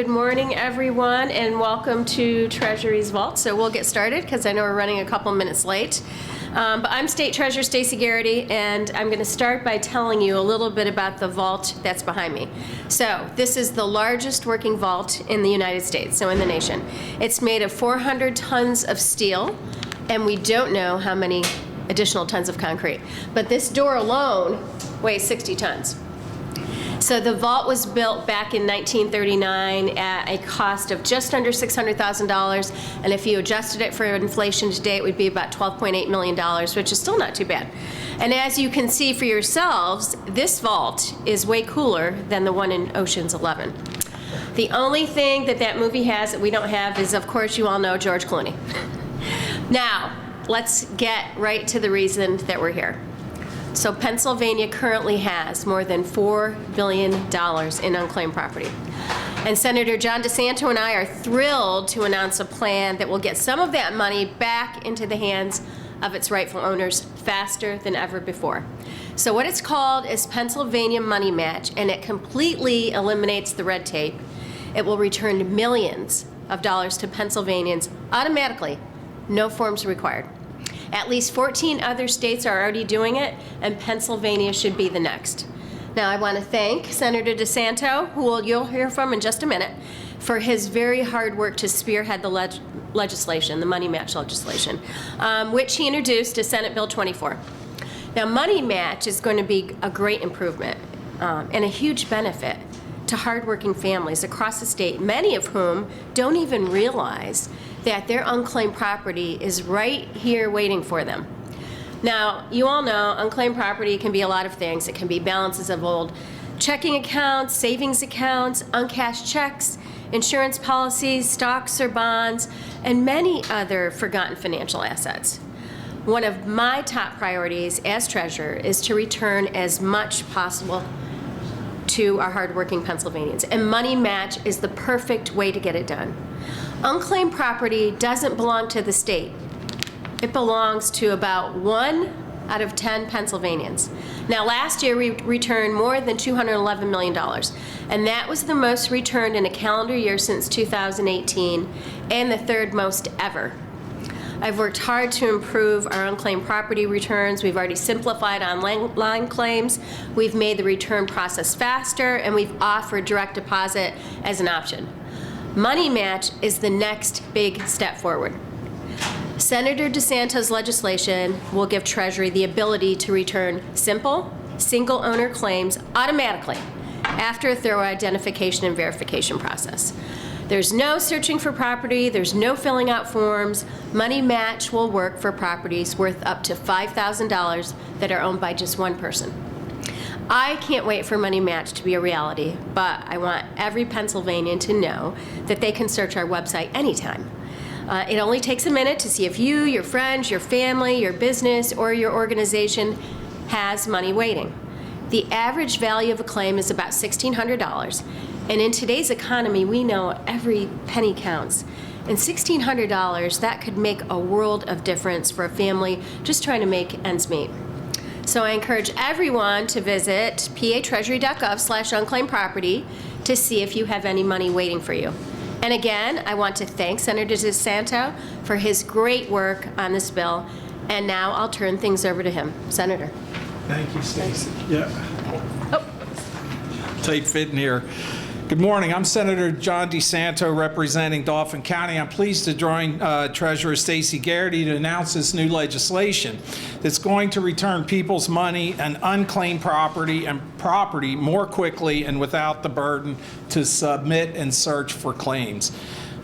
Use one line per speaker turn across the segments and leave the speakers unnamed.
Good morning, everyone, and welcome to Treasury's Vault. So we'll get started because I know we're running a couple minutes late. But I'm State Treasurer Stacey Garrity, and I'm going to start by telling you a little bit about the vault that's behind me. So this is the largest working vault in the United States, so in the nation. It's made of 400 tons of steel, and we don't know how many additional tons of concrete. But this door alone weighs 60 tons. So the vault was built back in 1939 at a cost of just under $600,000, and if you adjusted it for inflation today, it would be about $12.8 million, which is still not too bad. And as you can see for yourselves, this vault is way cooler than the one in Ocean's 11. The only thing that movie has that we don't have is, of course, you all know George Clooney. Now, let's get right to the reason that we're here. So Pennsylvania currently has more than $4 billion in unclaimed property. And Senator John DeSanto and I are thrilled to announce a plan that will get some of that money back into the hands of its rightful owners faster than ever before. So what it's called is Pennsylvania Money Match, and it completely eliminates the red tape. It will return millions of dollars to Pennsylvanians automatically, no forms required. At least 14 other states are already doing it, and Pennsylvania should be the next. Now, I want to thank Senator DeSanto, who you'll hear from in just a minute, for his very hard work to spearhead the legislation, the Money Match legislation, which he introduced as Senate Bill 24. Now, Money Match is going to be a great improvement and a huge benefit to hardworking families across the state, many of whom don't even realize that their unclaimed property is right here waiting for them. Now, you all know unclaimed property can be a lot of things. It can be balances of old checking accounts, savings accounts, uncashed checks, insurance policies, stocks or bonds, and many other forgotten financial assets. One of my top priorities as treasurer is to return as much possible to our hardworking Pennsylvanians, and Money Match is the perfect way to get it done. Unclaimed property doesn't belong to the state. It belongs to about 1 out of 10 Pennsylvanians. Now, last year we returned more than $211 million, and that was the most returned in a calendar year since 2018, and the third most ever. I've worked hard to improve our unclaimed property returns. We've already simplified online claims. We've made the return process faster, and we've offered direct deposit as an option. Money Match is the next big step forward. Senator DeSanto's legislation will give Treasury the ability to return simple, single-owner claims automatically after a thorough identification and verification process. There's no searching for property, there's no filling out forms. Money Match will work for properties worth up to $5,000 that are owned by just one person. I can't wait for Money Match to be a reality, but I want every Pennsylvanian to know that they can search our website anytime. It only takes a minute to see if you, your friends, your family, your business, or your organization has money waiting. The average value of a claim is about $1,600, and in today's economy, we know every penny counts. And $1,600, that could make a world of difference for a family just trying to make ends meet. So I encourage everyone to visit patreasury.gov/unclaimed property to see if you have any money waiting for you. And again, I want to thank Senator DeSanto for his great work on this bill. And now I'll turn things over to him. Senator.
Thank you, Stacey. Yeah.
Oh.
Tight fit in here. Good morning. I'm Senator John DeSanto representing Dauphin County. I'm pleased to join Treasurer Stacey Garrity to announce this new legislation that's going to return people's money and unclaimed property more quickly and without the burden to submit and search for claims.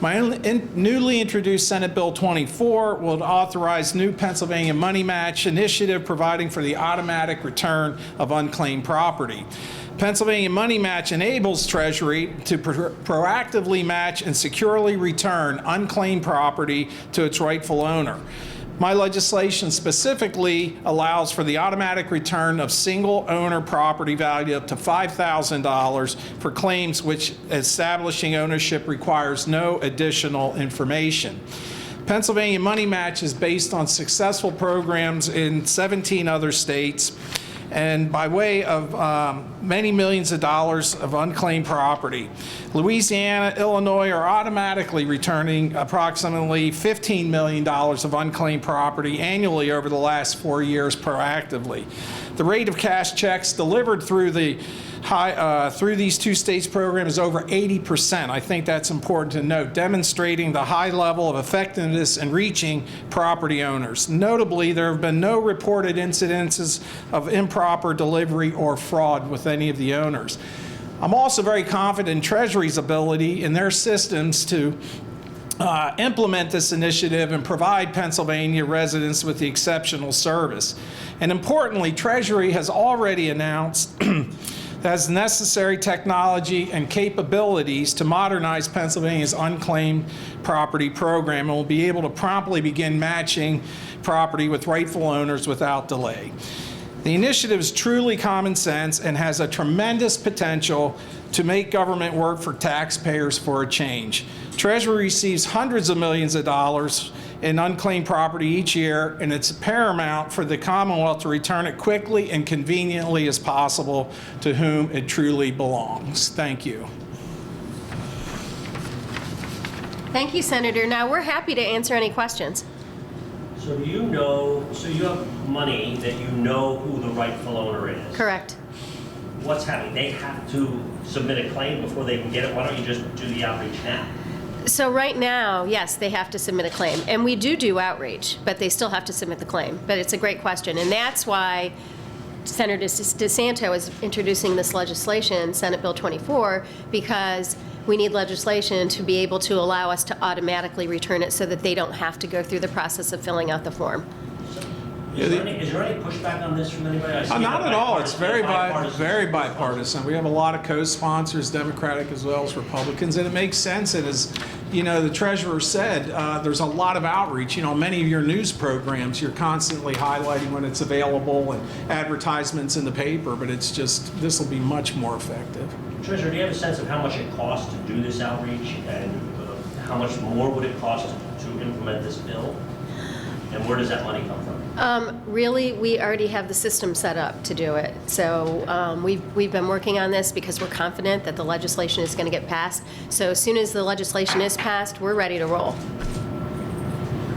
My newly introduced Senate Bill 24 will authorize new Pennsylvania Money Match initiative providing for the automatic return of unclaimed property. Pennsylvania Money Match enables Treasury to proactively match and securely return unclaimed property to its rightful owner. My legislation specifically allows for the automatic return of single-owner property valued up to $5,000 for claims which establishing ownership requires no additional information. Pennsylvania Money Match is based on successful programs in 17 other states, and by way of many millions of dollars of unclaimed property. Louisiana, Illinois are automatically returning approximately $15 million of unclaimed property annually over the last 4 years proactively. The rate of cash checks delivered through through these two states program is over 80%. I think that's important to note, demonstrating the high level of effectiveness in reaching property owners. Notably, there have been no reported incidences of improper delivery or fraud with any of the owners. I'm also very confident in Treasury's ability in their systems to implement this initiative and provide Pennsylvania residents with the exceptional service. And importantly, Treasury has already announced has necessary technology and capabilities to modernize Pennsylvania's unclaimed property program and will be able to promptly begin matching property with rightful owners without delay. The initiative is truly common sense and has a tremendous potential to make government work for taxpayers for a change. Treasury receives hundreds of millions of dollars in unclaimed property each year, and it's paramount for the Commonwealth to return it quickly and conveniently as possible to whom it truly belongs. Thank you.
Thank you, Senator. Now, we're happy to answer any questions.
So do you know, so you have money that you know who the rightful owner is?
Correct.
What's happening? They have to submit a claim before they can get it? Why don't you just do the outreach now?
So right now, yes, they have to submit a claim. And we do outreach, but they still have to submit the claim. But it's a great question. And that's why Senator DeSanto is introducing this legislation, Senate Bill 24, because we need legislation to be able to allow us to automatically return it so that they don't have to go through the process of filling out the form.
Is there any pushback on this from anybody? I see
Not at all. It's very
bipartisan.
bipartisan. We have a lot of co-sponsors, Democratic as well as Republicans, and it makes sense. And as you know, the treasurer said, there's a lot of outreach. You know, many of your news programs, you're constantly highlighting when it's available and advertisements in the paper, but it's just, this will be much more effective.
Treasurer, do you have a sense of how much it costs to do this outreach, and how much more would it cost to implement this bill? And where does that money come from?
Really, we already have the system set up to do it. So we've been working on this because we're confident that the legislation is going to get passed. So as soon as the legislation is passed, we're ready to roll.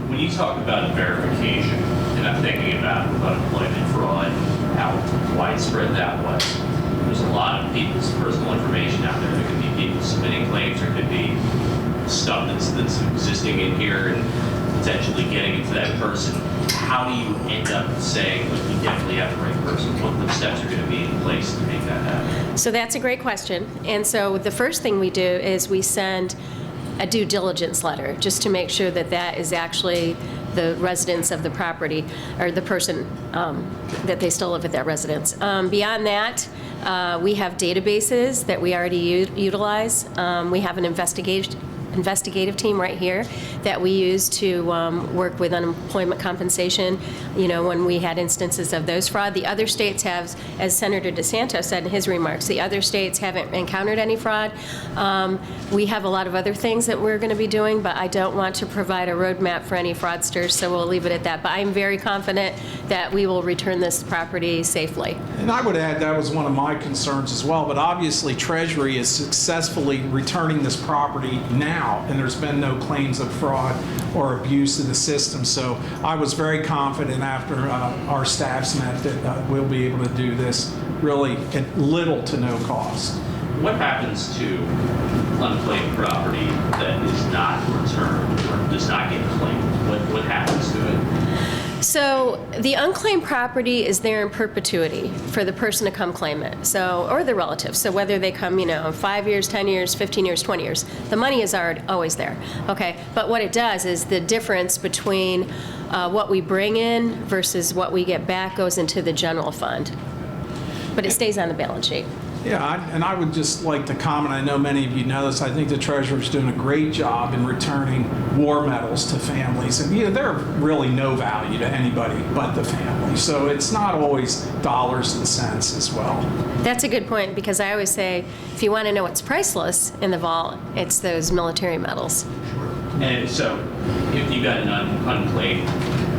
When you talk about verification, and I'm thinking about unemployment fraud, how widespread that was, there's a lot of people's personal information out there. There could be people submitting claims, there could be stuff that's existing in here and potentially getting it to that person. How do you end up saying, look, you definitely have the right person? What the steps are going to be in place to make that happen?
So that's a great question. And so the first thing we do is we send a due diligence letter just to make sure that that is actually the residents of the property, or the person that they still live at that residence. Beyond that, we have databases that we already utilize. We have an investigative team right here that we use to work with unemployment compensation, you know, when we had instances of those fraud. The other states have, as Senator DeSanto said in his remarks, the other states haven't encountered any fraud. We have a lot of other things that we're going to be doing, but I don't want to provide a roadmap for any fraudsters, so we'll leave it at that. But I'm very confident that we will return this property safely.
And I would add that was one of my concerns as well, but obviously Treasury is successfully returning this property now, and there's been no claims of fraud or abuse of the system. So I was very confident after our staffs met that we'll be able to do this really at little to no cost.
What happens to unclaimed property that is not returned or does not get claimed? What happens to it?
So the unclaimed property is there in perpetuity for the person to come claim it, so, or the relative. So whether they come, you know, 5 years, 10 years, 15 years, 20 years, the money is always there. Okay, but what it does is the difference between what we bring in versus what we get back goes into the general fund, but it stays on the balance sheet.
Yeah, and I would just like to comment, I know many of you know this, I think the Treasurer's doing a great job in returning war medals to families. And, you know, they're really no value to anybody but the family. So it's not always dollars and cents as well.
That's a good point, because I always say, if you want to know what's priceless in the vault, it's those military medals.
And so if you got an unclaimed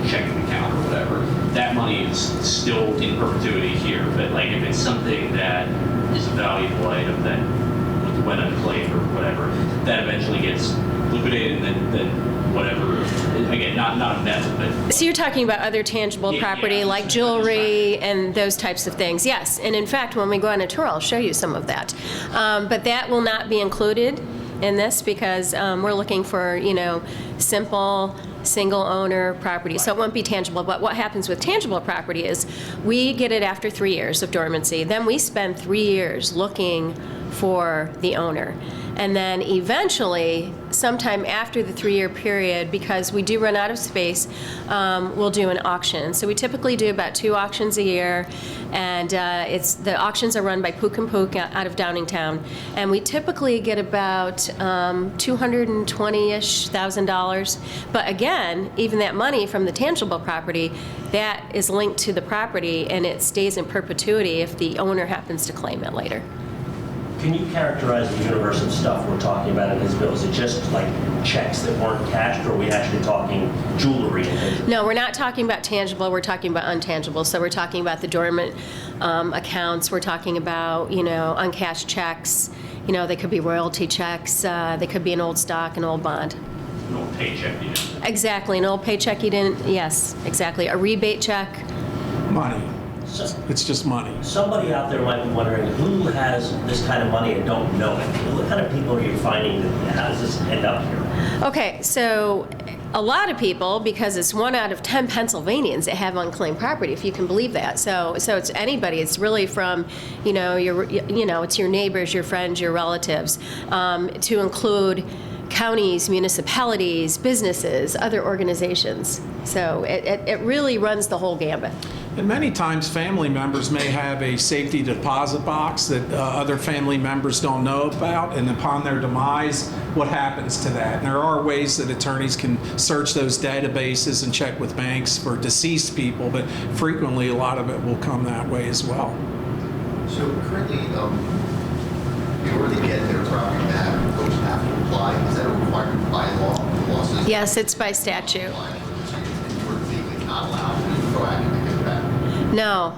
checking account or whatever, that money is still in perpetuity here. But like if it's something that is a valuable item that went unclaimed or whatever, that eventually gets liquidated and then whatever, again, not a method, but
So you're talking about other tangible
Yeah,
property
yeah.
like jewelry and those types of things, yes. And in fact, when we go on a tour, I'll show you some of that. But that will not be included in this because we're looking for, simple, single owner property. So it won't be tangible. But what happens with tangible property is we get it after 3 years of dormancy. Then we spend 3 years looking for the owner. And then eventually, sometime after the 3-year period, because we do run out of space, we'll do an auction. So we typically do about 2 auctions a year, and the auctions are run by Pook and Pook out of Downingtown, and we typically get about $220,000-ish. But again, even that money from the tangible property, that is linked to the property, and it stays in perpetuity if the owner happens to claim it later.
Can you characterize the universe of stuff we're talking about in his bill? Is it just like checks that weren't cashed, or are we actually talking jewelry and things?
No, we're not talking about tangible, we're talking about untangible. So we're talking about the dormant accounts, we're talking about, uncashed checks, they could be royalty checks, they could be an old stock, an old bond.
an old paycheck you didn't.
Exactly, an old paycheck you didn't, yes, exactly. A rebate check.
Money.
So,
It's just money.
somebody out there might be wondering who has this kind of money and don't know it. What kind of people are you finding that, how does this end up here?
Okay, so a lot of people, because it's 1 out of 10 Pennsylvanians that have unclaimed property, if you can believe that. So it's anybody. It's really from, it's your neighbors, your friends, your relatives, to include counties, municipalities, businesses, other organizations. So it really runs the whole gambit.
And many times, family members may have a safety deposit box that other family members don't know about, and upon their demise, what happens to that? And there are ways that attorneys can search those databases and check with banks for deceased people, but frequently a lot of it will come that way as well.
So currently, in order to get their property back, folks have to apply. Is that a requirement by law? The law says
Yes, it's by statute.
apply, so you're legally not allowed to be proactive to get it back.
No,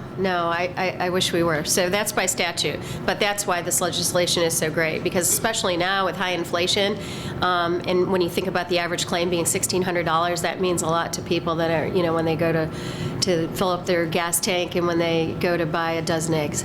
I wish we were. So that's by statute. But that's why this legislation is so great, because especially now with high inflation, and when you think about the average claim being $1,600, that means a lot to people that are, when they go to fill up their gas tank and when they go to buy a dozen eggs.